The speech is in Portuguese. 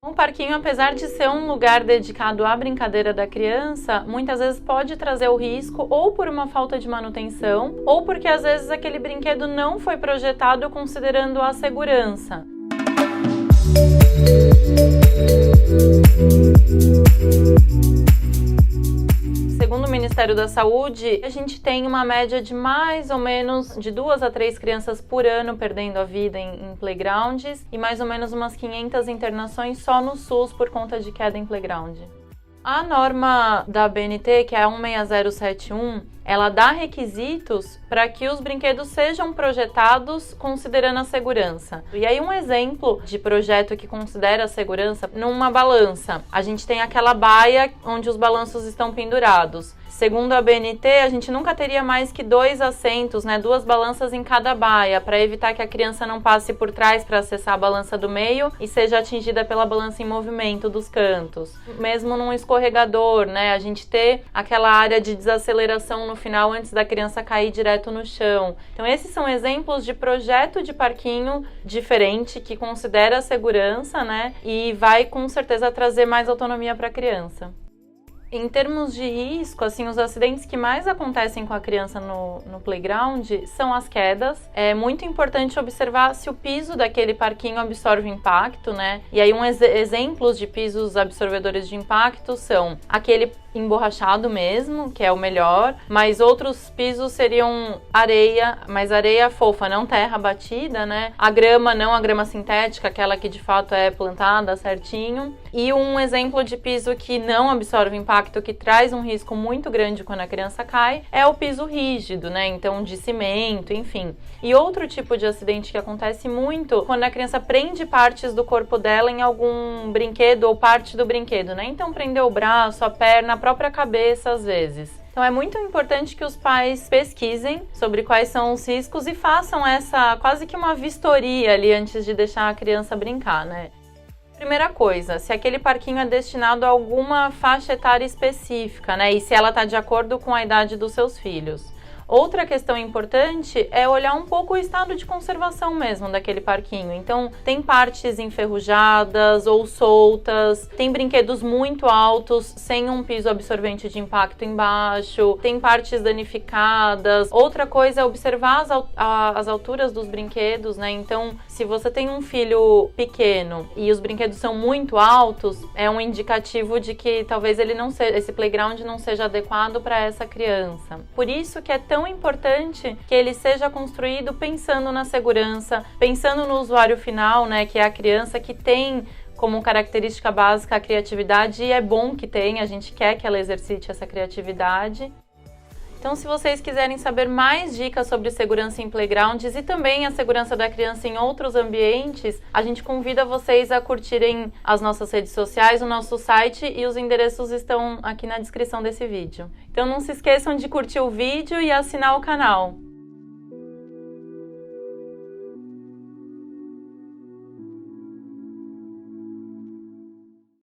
Um parquinho, apesar de ser um lugar dedicado à brincadeira da criança, muitas vezes pode trazer o risco ou por uma falta de manutenção, ou porque às vezes aquele brinquedo não foi projetado considerando a segurança. Segundo o Ministério da Saúde, a gente tem uma média de mais ou menos de 2 a 3 crianças por ano perdendo a vida em playgrounds e mais ou menos umas 500 internações só no SUS por conta de queda em playground. A norma da ABNT, que é a 16071, ela dá requisitos para que os brinquedos sejam projetados considerando a segurança. E aí um exemplo de projeto que considera a segurança, numa balança, a gente tem aquela baia onde os balanços estão pendurados. Segundo a ABNT, a gente nunca teria mais que 2 assentos, 2 balanças em cada baia, para evitar que a criança não passe por trás para acessar a balança do meio e seja atingida pela balança em movimento dos cantos. Mesmo num escorregador, a gente ter aquela área de desaceleração no final antes da criança cair direto no chão. Então esses são exemplos de projeto de parquinho diferente que considera a segurança, e vai com certeza trazer mais autonomia para a criança. Em termos de risco, os acidentes que mais acontecem com a criança no playground são as quedas. É muito importante observar se o piso daquele parquinho absorve impacto, E aí exemplos de pisos absorvedores de impacto são aquele emborrachado mesmo, que é o melhor, mas outros pisos seriam areia, mas areia fofa, não terra batida, A grama, não a grama sintética, aquela que de fato é plantada certinho. E um exemplo de piso que não absorve impacto, que traz um risco muito grande quando a criança cai, é o piso rígido, Então de cimento, enfim. E outro tipo de acidente que acontece muito quando a criança prende partes do corpo dela em algum brinquedo ou parte do brinquedo, Então prender o braço, a perna, a própria cabeça às vezes. Então é muito importante que os pais pesquisem sobre quais são os riscos e façam essa quase que uma vistoria ali antes de deixar a criança brincar, Primeira coisa, se aquele parquinho é destinado a alguma faixa etária específica, e se ela está de acordo com a idade dos seus filhos. Outra questão importante é olhar um pouco o estado de conservação mesmo daquele parquinho. Então, tem partes enferrujadas ou soltas, tem brinquedos muito altos, sem um piso absorvente de impacto embaixo, tem partes danificadas. Outra coisa é observar as alturas dos brinquedos, Então, se você tem um filho pequeno e os brinquedos são muito altos, é um indicativo de que talvez esse playground não seja adequado para essa criança. Por isso que é tão importante que ele seja construído pensando na segurança, pensando no usuário final, que é a criança, que tem como característica básica a criatividade, e é bom que tenha, a gente quer que ela exercite essa criatividade. Então, se vocês quiserem saber mais dicas sobre segurança em playgrounds e também a segurança da criança em outros ambientes, a gente convida vocês a curtirem as nossas redes sociais, o nosso site, e os endereços estão aqui na descrição desse vídeo. Então não se esqueçam de curtir o vídeo e assinar o canal.